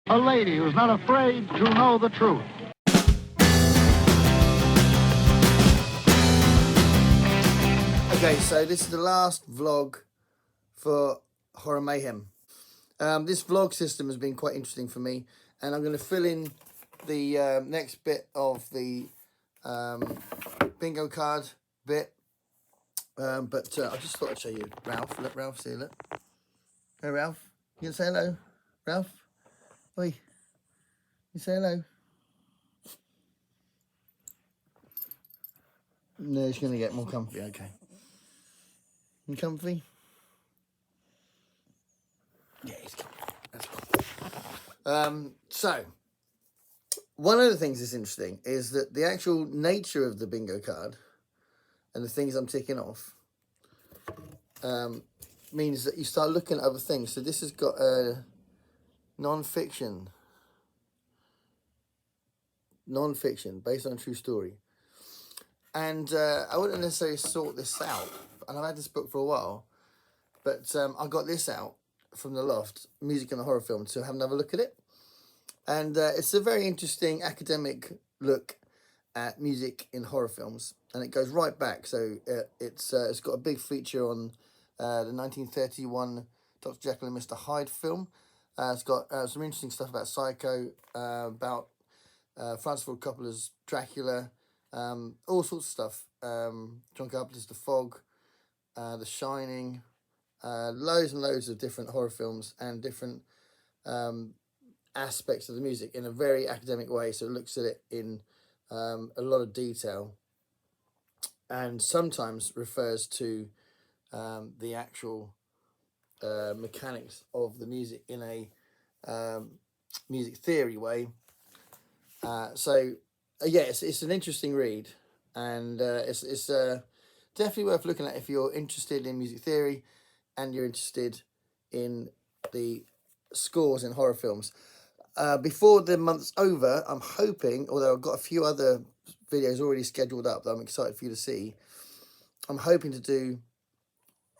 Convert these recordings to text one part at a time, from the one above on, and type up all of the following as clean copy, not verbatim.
A lady who's not afraid to know the truth. Okay, so this is the last vlog for Horror Mayhem. This vlog system has been quite interesting for me, and I'm going to fill in the next bit of the bingo card bit. But I just thought I'd show you Ralph. Let Ralph see it. Hey, Ralph. You can say hello, Ralph. Oi. You say hello. No, it's going to get more comfy. Okay. You comfy? Yeah, it's comfy. That's cool. So, one of the things that's interesting is that the actual nature of the bingo card and the things I'm ticking off means that you start looking at other things. So this has got a non-fiction based on a true story. And I wouldn't necessarily sort this out, and I've had this book for a while, but I got this out from the loft, Music and the Horror Film, to have another look at it. And it's a very interesting academic look at music in horror films, and it goes right back. So it's got a big feature on the 1931 Dr. Jekyll and Mr. Hyde film. It's got some interesting stuff about Psycho, about Francis Ford Coppola's Dracula, all sorts of stuff. John Carpenter's The Fog, The Shining, loads and loads of different horror films and different aspects of the music in a very academic way. So it looks at it in a lot of detail, and sometimes refers to the actual mechanics of the music in a music theory way. Yeah, it's an interesting read, and it's definitely worth looking at if you're interested in music theory and you're interested in the scores in horror films. Before the month's over, I'm hoping, although I've got a few other videos already scheduled up that I'm excited for you to see, I'm hoping to do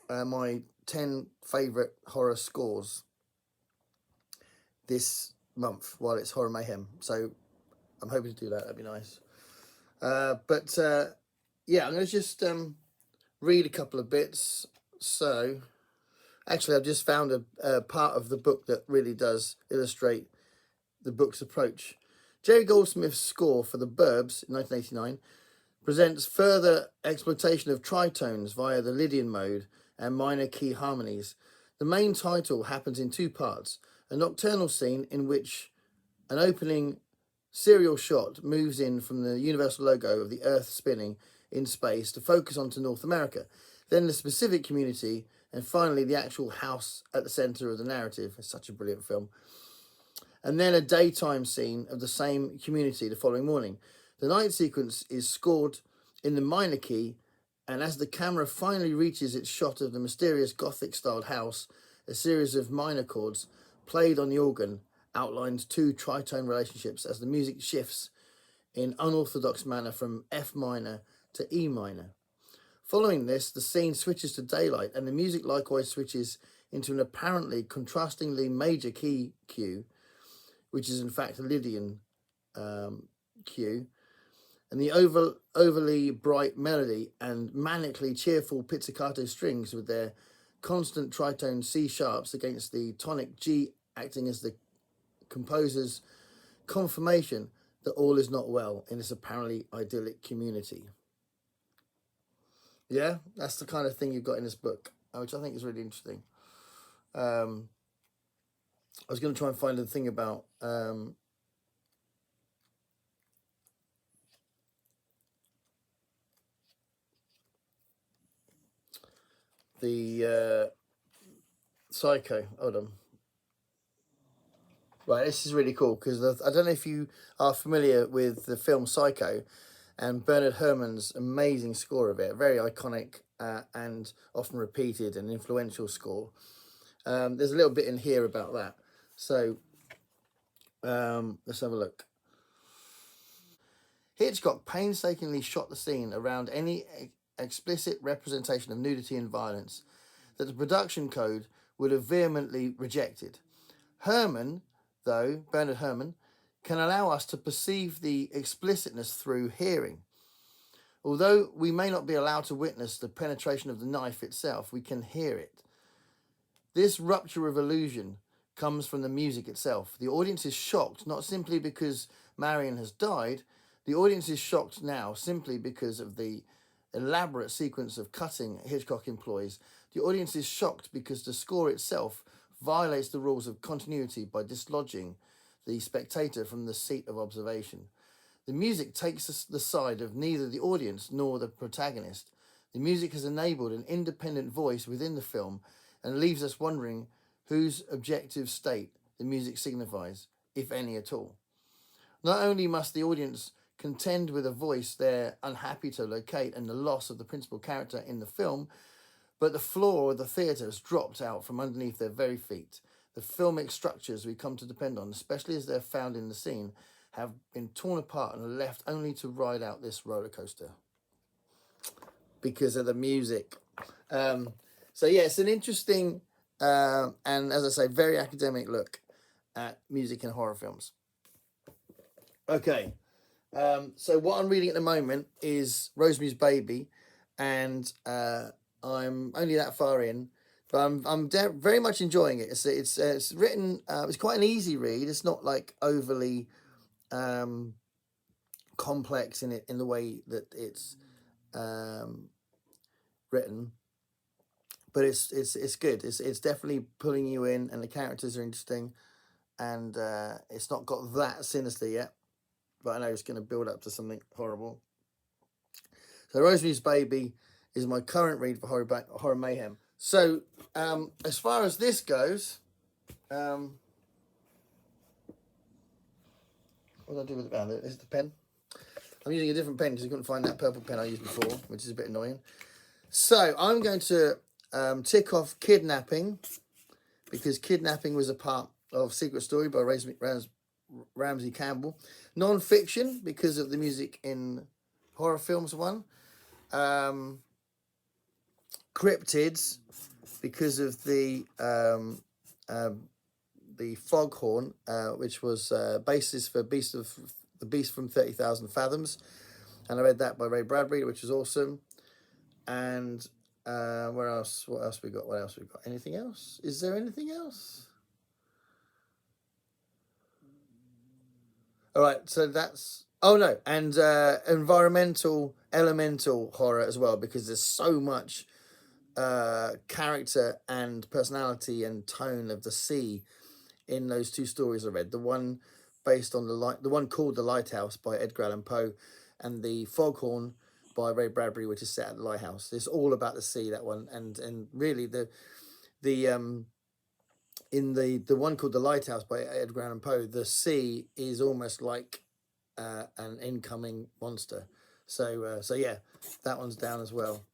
my 10 favourite horror scores this month while it's Horror Mayhem. So I'm hoping to do that. That'd be nice. Yeah, I'm going to just read a couple of bits. So, actually, I've just found a part of the book that really does illustrate the book's approach. Jerry Goldsmith's score for The Burbs in 1989 presents further exploitation of tritones via the Lydian mode and minor key harmonies. The main title happens in two parts: a nocturnal scene in which an opening serial shot moves in from the universal logo of the Earth spinning in space to focus onto North America, then the specific community, and finally the actual house at the centre of the narrative. It's such a brilliant film. And then a daytime scene of the same community the following morning. The night sequence is scored in the minor key, and as the camera finally reaches its shot of the mysterious Gothic-styled house, a series of minor chords played on the organ outlines two tritone relationships as the music shifts in unorthodox manner from F minor to E minor. Following this, the scene switches to daylight, and the music likewise switches into an apparently contrastingly major key cue, which is in fact a Lydian cue, and the overly bright melody and manically cheerful pizzicato strings with their constant tritone C sharps against the tonic G acting as the composer's confirmation that all is not well in this apparently idyllic community. Yeah, that's the kind of thing you've got in this book, which I think is really interesting. I was going to try and find a thing about the Psycho. Hold on. Right, this is really cool because I don't know if you are familiar with the film Psycho and Bernard Herrmann's amazing score of it. A very iconic and often repeated and influential score. There's a little bit in here about that. So let's have a look. Hitchcock painstakingly shot the scene around any explicit representation of nudity and violence that the production code would have vehemently rejected. Herrmann though, Bernard Herrmann, can allow us to perceive the explicitness through hearing. Although we may not be allowed to witness the penetration of the knife itself, we can hear it. This rupture of illusion comes from the music itself. The audience is shocked, not simply because Marion has died. The audience is shocked now simply because of the elaborate sequence of cutting Hitchcock employs. The audience is shocked because the score itself violates the rules of continuity by dislodging the spectator from the seat of observation. The music takes the side of neither the audience nor the protagonist. The music has enabled an independent voice within the film and leaves us wondering whose objective state the music signifies, if any at all. Not only must the audience contend with a voice they're unhappy to locate and the loss of the principal character in the film, but the floor of the theatre has dropped out from underneath their very feet. The filmic structures we come to depend on, especially as they're found in the scene, have been torn apart and are left only to ride out this roller coaster because of the music. So yeah, it's an interesting and, as I say, very academic look at music in horror films. Okay, so what I'm reading at the moment is Rosemary's Baby, and I'm only that far in, but I'm very much enjoying it. It's written. It's quite an easy read. It's not like overly complex in the way that it's written, but it's good. It's definitely pulling you in, and the characters are interesting, and it's not got that sinister yet, but I know it's going to build up to something horrible. So Rosemary's Baby is my current read for Horror Mayhem. So as far as this goes, what do I do with it? This is the pen. I'm using a different pen because I couldn't find that purple pen I used before, which is a bit annoying. So I'm going to tick off Kidnapping, because Kidnapping was a part of Secret Story by Ramsey Campbell. Non-fiction, because of the music in horror films one. Cryptids, because of the foghorn, which was basis for the Beast from 30,000 Fathoms, and I read that by Ray Bradbury, which is awesome. And what else we got? Anything else? Is there anything else? All right, so that's... Oh, no, and environmental, elemental horror as well, because there's so much character and personality and tone of the sea in those two stories I read. The one based on the one called The Lighthouse by Edgar Allan Poe, and the Foghorn by Ray Bradbury, which is set at the Lighthouse. It's all about the sea, that one, and really in the one called The Lighthouse by Edgar Allan Poe, the sea is almost like an incoming monster. So yeah, that one's down as well.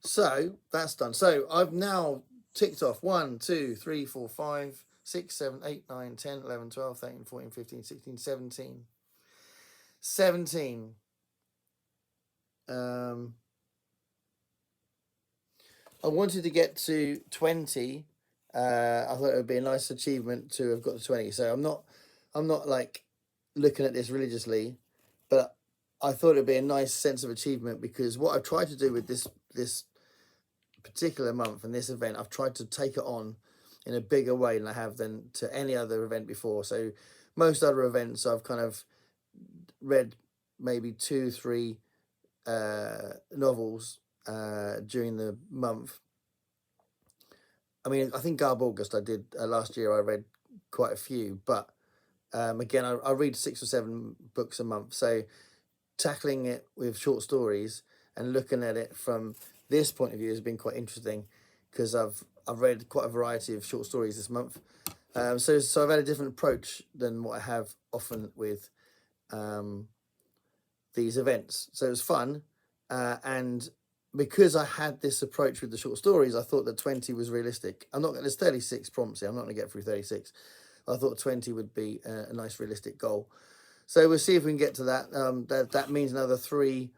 So that's done. So I've now ticked off 1, 2, 3, 4, 5, 6, 7, 8, 9, 10, 11, 12, 13, 14, 15, 16, 17. 17. I wanted to get to 20. I thought it would be a nice achievement to have got to 20. So I'm not like looking at this religiously, but I thought it'd be a nice sense of achievement, because what I've tried to do with this particular month and this event, I've tried to take it on in a bigger way than I have than to any other event before. So most other events I've kind of read maybe 2, 3 novels during the month. I mean, I think Garb August I did last year. I read quite a few, but again, I read 6 or 7 books a month. So tackling it with short stories and looking at it from this point of view has been quite interesting, because I've read quite a variety of short stories this month. So I've had a different approach than what I have often with these events. So it was fun, and because I had this approach with the short stories, I thought that 20 was realistic. There's 36 prompts here. I'm not going to get through 36. I thought 20 would be a nice realistic goal. So we'll see if we can get to that. That means another 3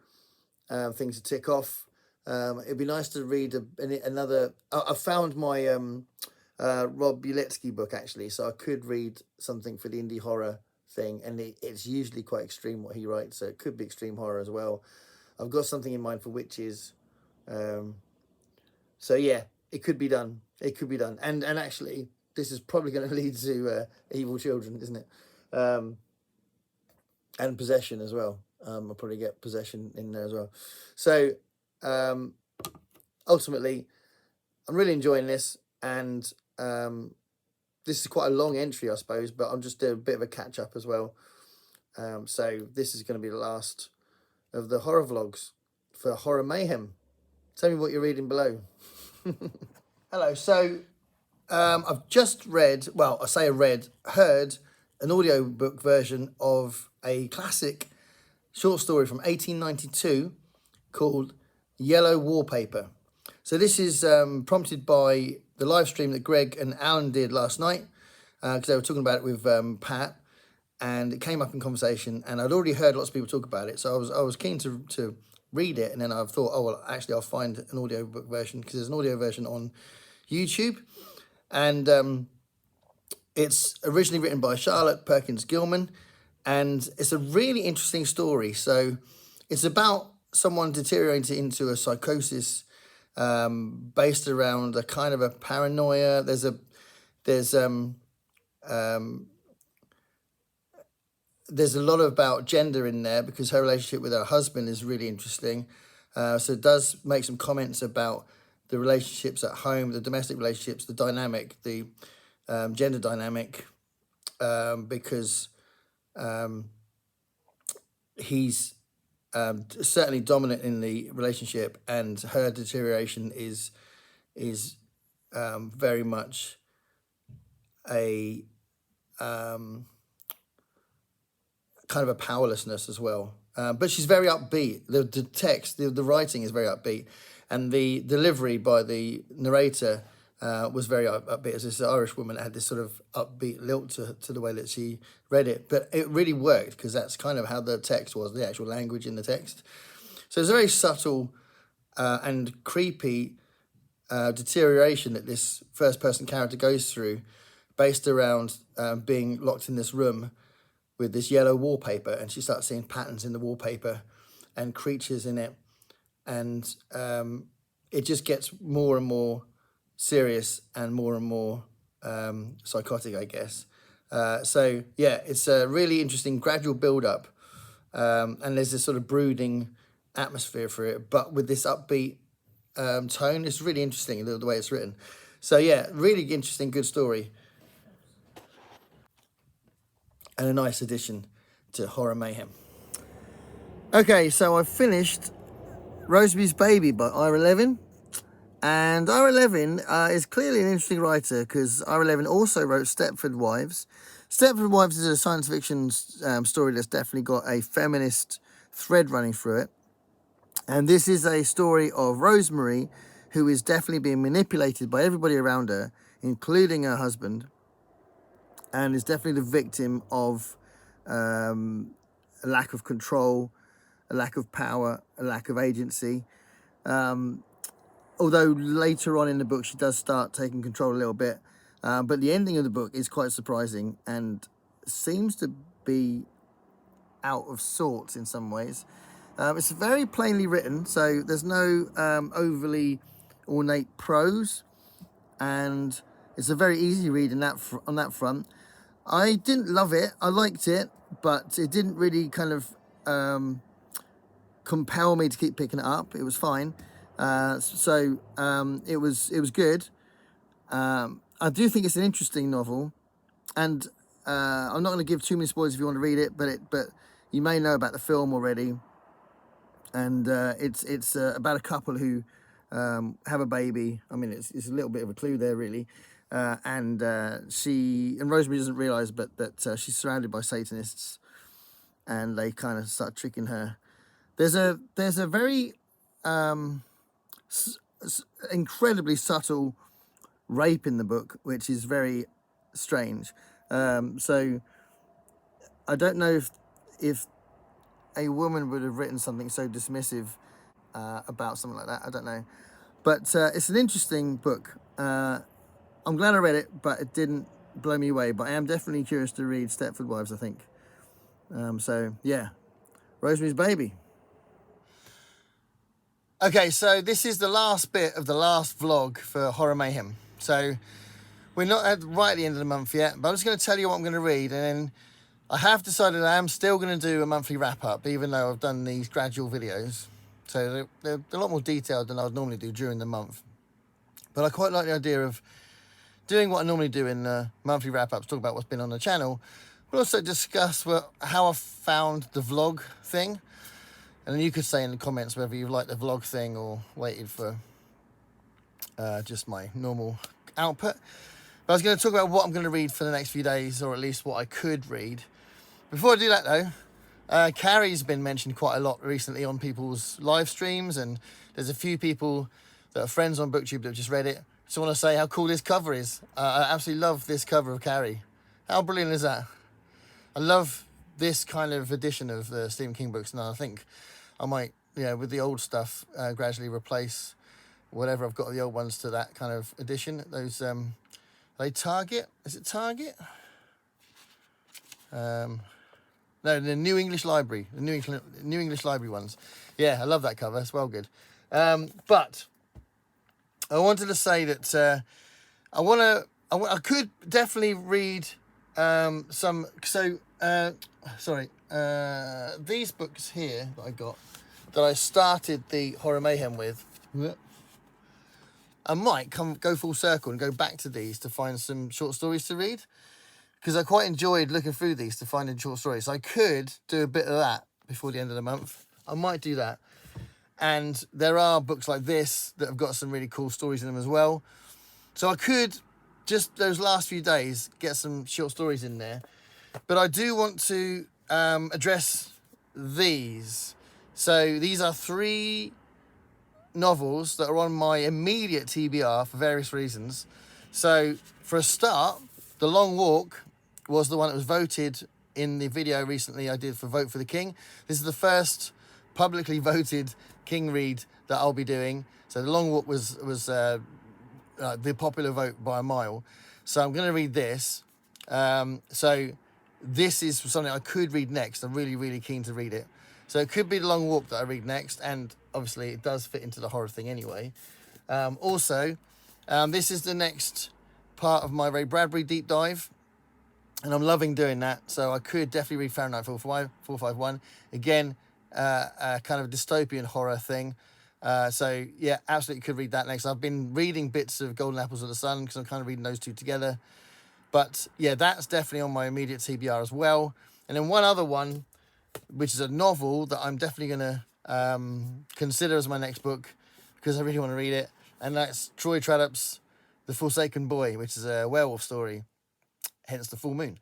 things to tick off. It'd be nice to read another... I found my Rob Uletsky book, actually, so I could read something for the indie horror thing, and it's usually quite extreme what he writes, so it could be extreme horror as well. I've got something in mind for witches. So yeah, it could be done. It could be done. And actually, this is probably going to lead to evil children, isn't it? And possession as well. I'll probably get possession in there as well. So ultimately, I'm really enjoying this, and this is quite a long entry, I suppose, but I'm just doing a bit of a catch up as well. So this is going to be the last of the horror vlogs for Horror Mayhem. Tell me what you're reading below. Hello. So I've just read, well, I say heard an audiobook version of a classic short story from 1892 called Yellow Wallpaper. So this is prompted by the live stream that Greg and Alan did last night, because they were talking about it with Pat, and it came up in conversation, and I'd already heard lots of people talk about it, so I was keen to read it, and then I thought, oh, well, actually I'll find an audiobook version, because there's an audio version on YouTube, and it's originally written by Charlotte Perkins Gilman, and it's a really interesting story. So it's about someone deteriorating into a psychosis based around a kind of a paranoia. There's a lot about gender in there, because her relationship with her husband is really interesting. So it does make some comments about the relationships at home, the domestic relationships, the dynamic, the gender dynamic, because he's certainly dominant in the relationship, and her deterioration is very much a kind of a powerlessness as well. But she's very upbeat. The text, the writing is very upbeat, and the delivery by the narrator was very upbeat. As this Irish woman, had this sort of upbeat lilt to the way that she read it. But it really worked, because that's kind of how the text was, the actual language in the text. So it's a very subtle and creepy deterioration that this first-person character goes through, based around being locked in this room with this yellow wallpaper, and she starts seeing patterns in the wallpaper and creatures in it, and it just gets more and more serious and more psychotic, I guess. So yeah, it's a really interesting gradual build-up, and there's this sort of brooding atmosphere for it, but with this upbeat tone. It's really interesting, the way it's written. So yeah, really interesting, good story, and a nice addition to Horror Mayhem. Okay, so I've finished Rosemary's Baby by Ira Levin. And Ira Levin is clearly an interesting writer, because Ira Levin also wrote Stepford Wives. Stepford Wives is a science fiction story that's definitely got a feminist thread running through it. And this is a story of Rosemary, who is definitely being manipulated by everybody around her, including her husband, and is definitely the victim of a lack of control, a lack of power, a lack of agency. Although later on in the book she does start taking control a little bit, but the ending of the book is quite surprising and seems to be out of sorts in some ways. It's very plainly written, so there's no overly ornate prose, and it's a very easy read on that front. I didn't love it. I liked it, but it didn't really kind of compel me to keep picking it up. It was fine. So it was good. I do think it's an interesting novel, and I'm not going to give too many spoilers if you want to read it, but you may know about the film already. And it's about a couple who have a baby. I mean, it's a little bit of a clue there, really. And Rosemary doesn't realise, but that she's surrounded by Satanists, and they kind of start tricking her. There's a very incredibly subtle rape in the book, which is very strange. So I don't know if a woman would have written something so dismissive about something like that. I don't know, but it's an interesting book. I'm glad I read it, but it didn't blow me away. But I am definitely curious to read Stepford Wives, I think. So, yeah. Rosemary's Baby. Okay, so this is the last bit of the last vlog for Horror Mayhem. So, we're not right at the end of the month yet, but I'm just going to tell you what I'm going to read, and then I have decided I am still going to do a monthly wrap-up, even though I've done these gradual videos. So they're a lot more detailed than I would normally do during the month. But I quite like the idea of doing what I normally do in monthly wrap-ups, talk about what's been on the channel, but also discuss how I've found the vlog thing. And then you could say in the comments whether you like the vlog thing or waited for just my normal output. But I was going to talk about what I'm going to read for the next few days, or at least what I could read. Before I do that, though, Carrie's been mentioned quite a lot recently on people's live streams, and there's a few people that are friends on BookTube that have just read it. So I want to say how cool this cover is. I absolutely love this cover of Carrie. How brilliant is that? I love this kind of edition of the Stephen King books, and I think I might, with the old stuff, gradually replace whatever I've got of the old ones to that kind of edition. Those... Are they Target? Is it Target? No, the New English Library. The New English Library ones. Yeah, I love that cover. It's well good. But I wanted to say that I could definitely read some. So, these books here that I got, that I started the Horror Mayhem with. I might go full circle and go back to these to find some short stories to read, because I quite enjoyed looking through these to find short stories. So I could do a bit of that before the end of the month. I might do that. And there are books like this that have got some really cool stories in them as well. So I could, just those last few days, get some short stories in there. But I do want to address these. So these are 3 novels that are on my immediate TBR for various reasons. So for a start, The Long Walk was the one that was voted in the video recently I did for Vote for the King. This is the first publicly voted King read that I'll be doing. So The Long Walk was the popular vote by a mile. So I'm going to read this. So this is something I could read next. I'm really, really keen to read it. So it could be The Long Walk that I read next, and obviously it does fit into the horror thing anyway. Also, this is the next part of my Ray Bradbury deep dive, and I'm loving doing that. So I could definitely read Fahrenheit 451. Again, a kind of dystopian horror thing. So yeah, absolutely could read that next. I've been reading bits of Golden Apples of the Sun because I'm kind of reading those two together. But yeah, that's definitely on my immediate TBR as well. And then one other one, which is a novel that I'm definitely going to consider as my next book, because I really want to read it. And that's Troy Trollope's The Forsaken Boy, which is a werewolf story, hence the full moon.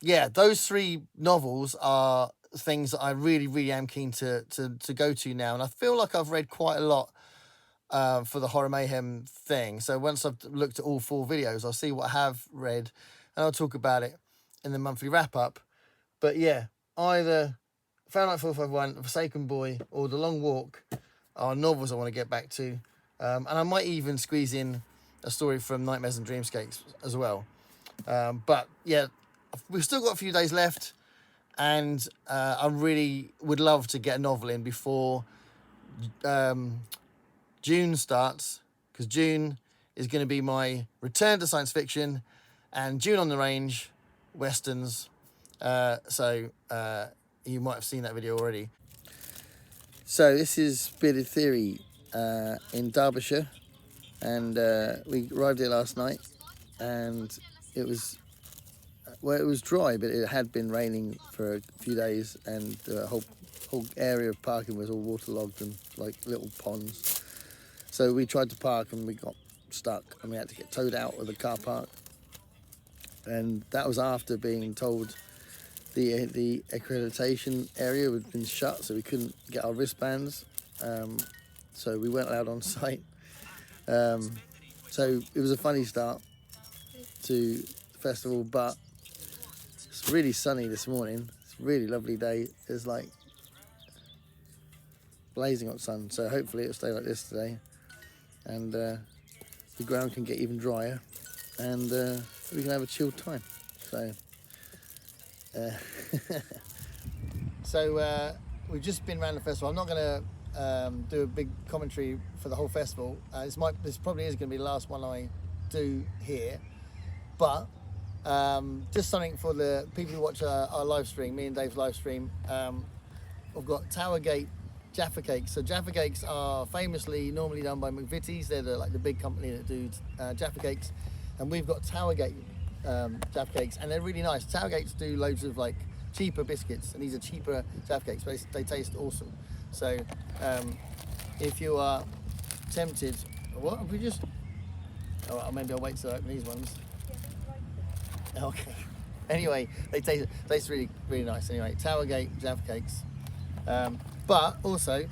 Yeah, those 3 novels are things that I really, really am keen to go to now. And I feel like I've read quite a lot for the Horror Mayhem thing. So once I've looked at all 4 videos, I'll see what I have read, and I'll talk about it in the monthly wrap-up. But yeah, either Fahrenheit 451, The Forsaken Boy, or The Long Walk are novels I want to get back to. And I might even squeeze in a story from Nightmares and Dreamscapes as well. But yeah, we've still got a few days left, and I really would love to get a novel in before June starts, because June is going to be my return to science fiction, and June on the Range, westerns. So you might have seen that video already. So this is Bearded Theory in Derbyshire, and we arrived here last night, and it was dry, but it had been raining for a few days, and the whole area of parking was all waterlogged and like little ponds. So we tried to park and we got stuck, and we had to get towed out of the car park. And that was after being told the accreditation area had been shut, so we couldn't get our wristbands. So we weren't allowed on site. So it was a funny start to the festival, but it's really sunny this morning. It's a really lovely day. It's like blazing hot sun, so hopefully it'll stay like this today. And the ground can get even drier, and we can have a chilled time. So, we've just been around the festival. I'm not going to do a big commentary for the whole festival. This probably is going to be the last one I do here, but just something for the people who watch our live stream, me and Dave's live stream. We've got Towergate Jaffa Cakes. So Jaffa Cakes are famously normally done by McVitie's. They're like the big company that do Jaffa Cakes, and we've got Towergate Jaffa Cakes, and they're really nice. Towergates do loads of like cheaper biscuits, and these are cheaper Jaffa Cakes, but they taste awesome. So if you are tempted, what have we just? Oh, maybe I'll wait till I open these ones. Okay. Anyway, they taste really, really nice. Anyway, Towergate Jaffa Cakes. But also,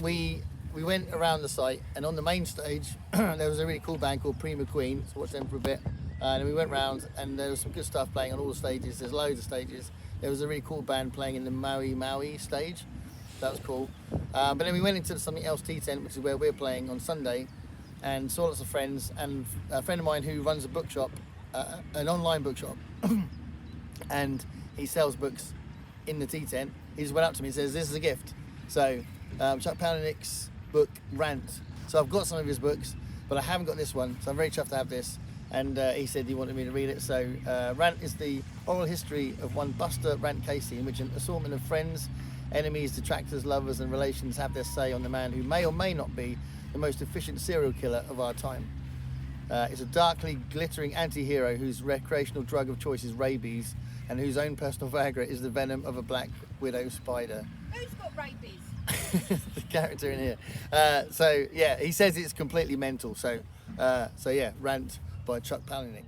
we went around the site, and on the main stage there was a really cool band called Prima Queen. So watched them for a bit, and then we went round, and there was some good stuff playing on all the stages. There's loads of stages. There was a really cool band playing in the Maui stage. That was cool. But then we went into something else, T-Tent, which is where we're playing on Sunday, and saw lots of friends, and a friend of mine who runs a bookshop, an online bookshop, and he sells books in the T-Tent. He just went up to me and says, "This is a gift." So Chuck Palahniuk's book Rant. So I've got some of his books, but I haven't got this one, so I'm very chuffed to have this. And he said he wanted me to read it. So Rant is the oral history of one Buster Rant Casey, in which an assortment of friends, enemies, detractors, lovers and relations have their say on the man who may or may not be the most efficient serial killer of our time. It's a darkly glittering anti-hero whose recreational drug of choice is rabies, and whose own personal Viagra is the venom of a black widow spider. Who's got rabies? The character in here. So yeah, he says it's completely mental. So yeah, Rant by Chuck Palahniuk.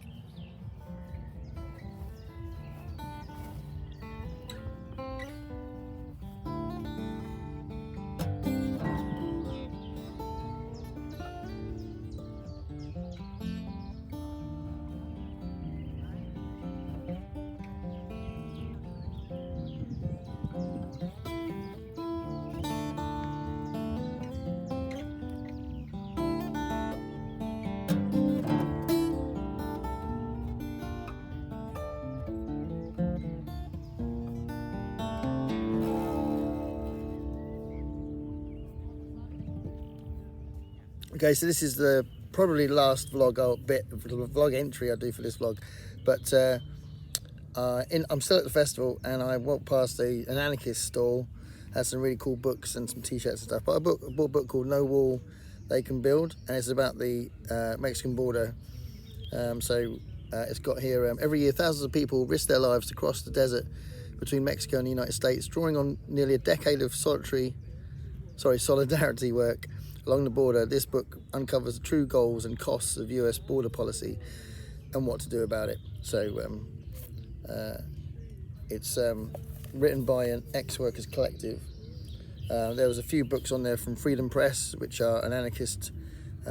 Okay, so this is the probably last vlog vlog entry I do for this vlog, but I'm still at the festival, and I walked past an anarchist stall, had some really cool books and some t-shirts and stuff. But I bought a book called No Wall They Can Build, and it's about the Mexican border. It's got here, every year thousands of people risk their lives to cross the desert between Mexico and the United States, drawing on nearly a decade of solidarity work along the border. This book uncovers the true goals and costs of US border policy and what to do about it. So it's written by an ex-workers collective. There was a few books on there from Freedom Press, which are an anarchist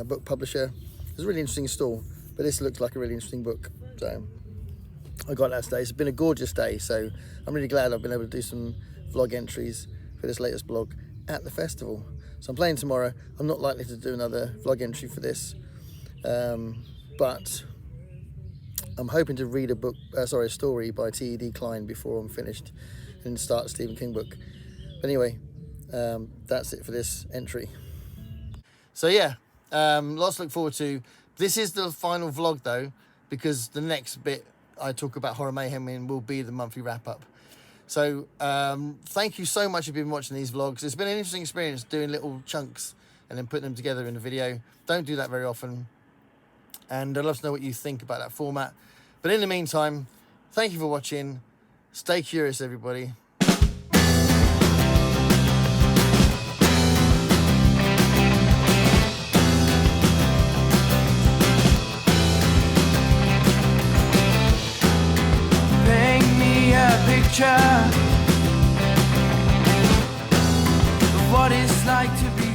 book publisher. It's a really interesting stall, but this looks like a really interesting book. So I got that today. It's been a gorgeous day, so I'm really glad I've been able to do some vlog entries for this latest vlog at the festival. So I'm playing tomorrow. I'm not likely to do another vlog entry for this, but I'm hoping to read a story by T.E.D. Klein before I'm finished and start a Stephen King book. But anyway, that's it for this entry. So yeah, lots to look forward to. This is the final vlog though, because the next bit I talk about Horror Mayhem in will be the monthly wrap-up. So thank you so much if you've been watching these vlogs. It's been an interesting experience doing little chunks and then putting them together in a video. Don't do that very often, and I'd love to know what you think about that format. But in the meantime, thank you for watching. Stay curious, everybody. Picture of what it's like to be